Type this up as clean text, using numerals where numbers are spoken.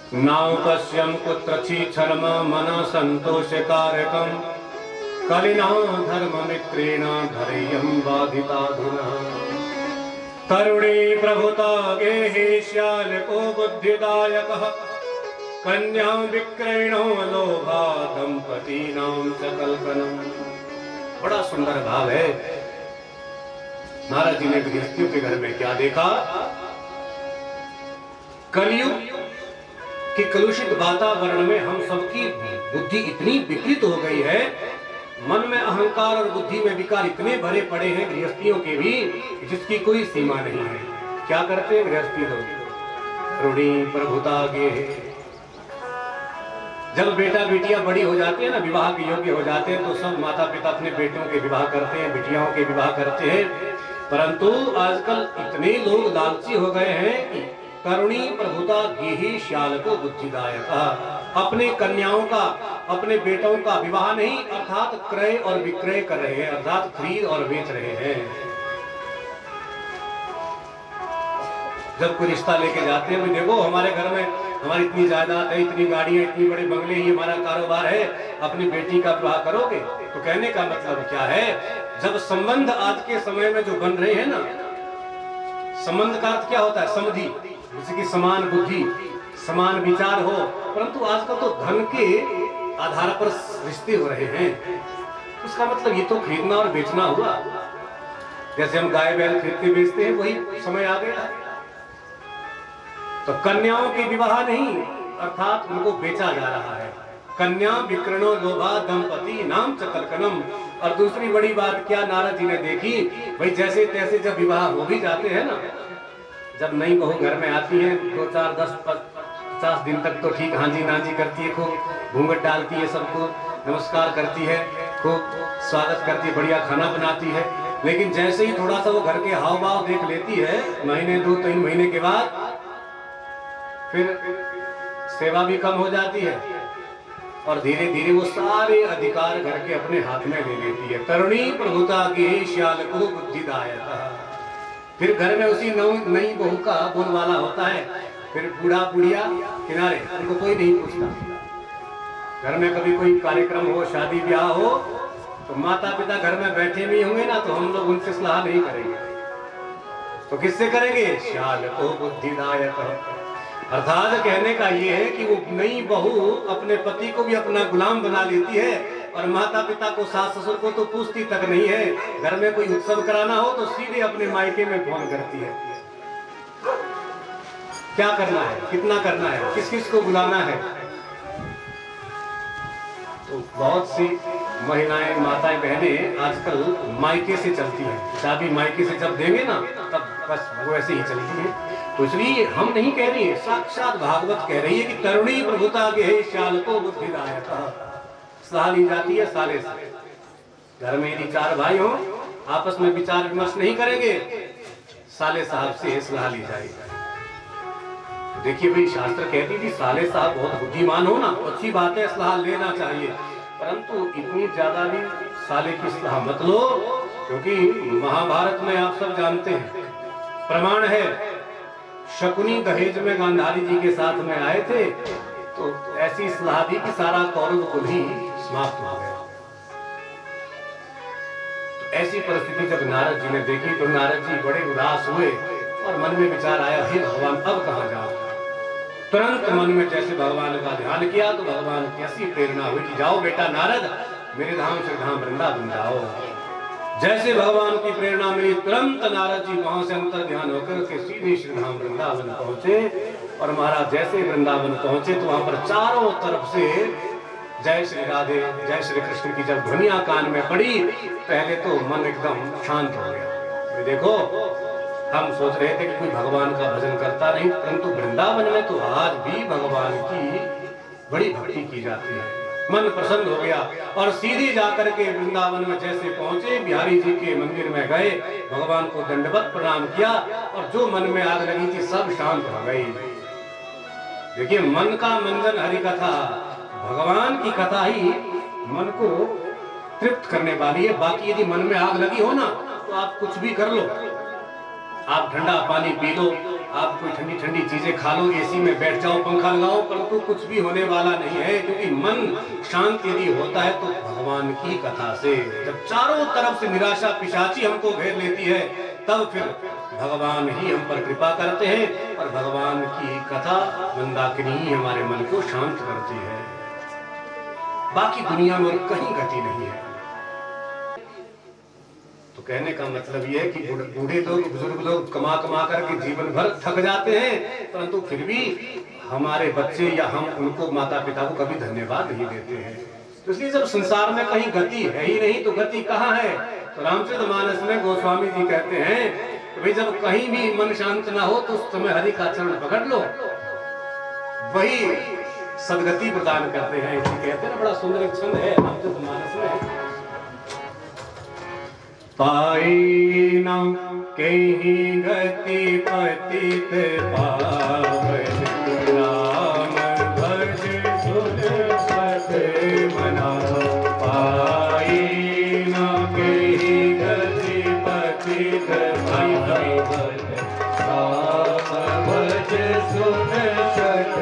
नाउपश्यं कुत्रचिच्छर्म मनः सन्तोषकारकं कलिना धर्ममित्रेण धैर्यं बाधिताधुना तरुणी प्रभुता गेहि श्यालको बुद्धिदायकः कन्या विक्रयणो लोभा दंपतीनां च कल्पनम्। बड़ा सुंदर भाव है। नारद जी ने गृहस्थियों के घर में क्या देखा? कलयुग के कलुषित वातावरण में हम सबकी बुद्धि इतनी विकृत हो गई है, मन में अहंकार और बुद्धि में विकार इतने भरे पड़े हैं गृहस्थियों के भी, जिसकी कोई सीमा नहीं है। क्या करते हैं गृहस्थी लोग? रूढ़ी प्रभुता गे। जब बेटा बेटियां बड़ी हो जाती है ना, विवाह के योग्य हो जाते हैं, तो सब माता पिता अपने बेटों के विवाह करते हैं, बिटियाओं के विवाह करते हैं। परंतु आजकल इतने लोग लालची हो गए हैं कि करुणी प्रभुता गेहि श्यालको बुद्धिदायक, अपने कन्याओं का, अपने बेटों का विवाह नहीं, अर्थात क्रय और विक्रय कर रहे हैं, अर्थात खरीद और बेच रहे हैं। जब कोई रिश्ता लेके जाते हैं, देखो हमारे घर में हमारी इतनी जायदाद है, इतनी गाड़ियां, इतनी बड़ी बंगले, ये हमारा कारोबार है, अपनी बेटी का विवाह करोगे? तो कहने का मतलब क्या है? जब संबंध आज के समय में जो बन रहे हैं ना, संबंध का अर्थ क्या होता है? समधि, जैसे कि समान बुद्धि, समान विचार हो। परंतु आजकल तो धन के आधार पर रिश्ते हो रहे हैं। उसका मतलब ये तो खरीदना और बेचना हुआ। जैसे हम गाय बैल खरीदते बेचते हैं, वही समय आ गया। तो कन्याओं के विवाह नहीं, अर्थात उनको बेचा जा रहा है। कन्या विक्रयणो लोभा दंपति नाम च कल्कनम। और दूसरी बड़ी बात क्या नारद जी ने देखी? भाई जैसे तैसे जब विवाह हो भी जाते हैं ना, जब नई बहू घर में आती है, 2 4 10 50 दिन तक तो ठीक हाँ जी ना जी करती है, खूब घूंघट डालती है, सबको नमस्कार करती है, खूब स्वागत करती है, बढ़िया खाना बनाती है। लेकिन जैसे ही थोड़ा सा वो घर के हाव भाव देख लेती है, महीने 2-3 महीने के बाद फिर सेवा भी कम हो जाती है और धीरे धीरे वो सारे अधिकार घर के अपने हाथ में ले लेती है। तरुणी प्रभुता गेहि श्यालको बुद्धिदायक। फिर घर में उसी नई बहू का बोलवाला होता है। फिर बूढ़ा बुढ़िया किनारे, उनको कोई नहीं पूछता। घर में कभी कोई कार्यक्रम हो, शादी ब्याह हो, तो माता पिता घर में बैठे भी होंगे ना, तो हम लोग उनसे सलाह नहीं करेंगे। तो किससे करेंगे? श्यालको बुद्धिदायक। अर्थात कहने का ये है कि वो नई बहू अपने पति को भी अपना गुलाम बना लेती है और माता पिता को, सास ससुर को तो पूछती तक नहीं है। घर में कोई उत्सव कराना हो तो सीधे अपने मायके में फोन करती है। क्या करना है, कितना करना है, किस किस को बुलाना है। तो बहुत सी महिलाएं, माताएं, बहनें आजकल मायके से चलती हैं। शादी मायके से जब देंगे ना, तब बस वो ऐसे ही चलती है। तो इसलिए हम नहीं कह रही है, साक्षात भागवत कह रही है कि तरुणी प्रभुता गेहि श्यालको बुद्धिदायक। सलाह ली जाती है साले से। घर में यदि 4 भाई हो, आपस में विचार विमर्श नहीं करेंगे, साले साहब से सलाह ली जाएगी। देखिए भाई, शास्त्र कहती थी साले साहब बहुत बुद्धिमान हो ना, तो अच्छी बात है, सलाह लेना चाहिए। परंतु इतनी ज्यादा भी साले की सलाह मत लो, क्योंकि महाभारत में आप सब जानते हैं, प्रमाण है, शकुनी दहेज में गांधारी जी के साथ में आए थे, तो ऐसी सलाह दी कि सारा कौरव कुल ही समाप्त हो गया। तो ऐसी परिस्थिति जब नारद जी ने देखी, तो नारद जी बड़े उदास हुए और मन में विचार आया, हे भगवान अब कहां जाओ। तुरंत मन में जैसे भगवान का ध्यान किया, तो भगवान की ऐसी प्रेरणा हुई कि जाओ बेटा नारद, मेरे धाम से धाम वृंदावन जाओ। जैसे भगवान की प्रेरणा मिली, तुरंत नारद जी वहां से अंतर ध्यान होकर के सीधे श्री धाम वृंदावन पहुंचे। और महाराज जैसे वृंदावन पहुंचे, तो वहां पर चारों तरफ से जय श्री राधे, जय श्री कृष्ण की जब ध्वनियां कान में पड़ी, पहले तो मन एकदम शांत हो गया। देखो, हम सोच रहे थे कि कोई भगवान का भजन करता नहीं, परंतु वृंदावन में तो आज भी भगवान की बड़ी भक्ति की जाती है। मन प्रसन्न हो गया और सीधे जाकर के वृंदावन में जैसे पहुंचे, बिहारी जी के मंदिर में गए, भगवान को दंडवत प्रणाम किया और जो मन में आग लगी थी सब शांत हो गई। देखिए, मन का मंजन हरि कथा, भगवान की कथा ही मन को तृप्त करने वाली है। बाकी यदि मन में आग लगी हो ना, तो आप कुछ भी कर लो, आप ठंडा पानी पी लो, आप कोई ठंडी ठंडी चीजें खा लो, एसी में बैठ जाओ, पंखा लगाओ, परंतु कुछ भी होने वाला नहीं है, क्योंकि मन शांत यदि होता है तो भगवान की कथा से। जब चारों तरफ से निराशा पिशाची हमको घेर लेती है, तब फिर भगवान ही हम पर कृपा करते हैं और भगवान की कथा मंदाकिनी ही हमारे मन को शांत करती है। बाकी दुनिया में और कहीं गति नहीं है। तो कहने का मतलब यह है कि बूढ़े लोग, बुजुर्ग लोग कमा कमा करके जीवन भर थक जाते हैं, परंतु फिर भी हमारे बच्चे या हम उनको, माता पिता को कभी धन्यवाद नहीं देते हैं। तो इसलिए जब संसार में कहीं गति है ही नहीं तो गति कहाँ है? तो रामचरितमानस में गोस्वामी जी कहते हैं कि भाई जब कहीं भी मन शांत ना हो तो उस समय हरि का चरण पकड़ लो, वही सदगति प्रदान करते हैं। इसी कहते हैं, बड़ा सुंदर एक छंद है रामचरितमानस में, पाई न कहीं गति पतित पावन, राम भज सुन सत मना। पाई न कहीं गति पतित पावन, राम भज सुन सत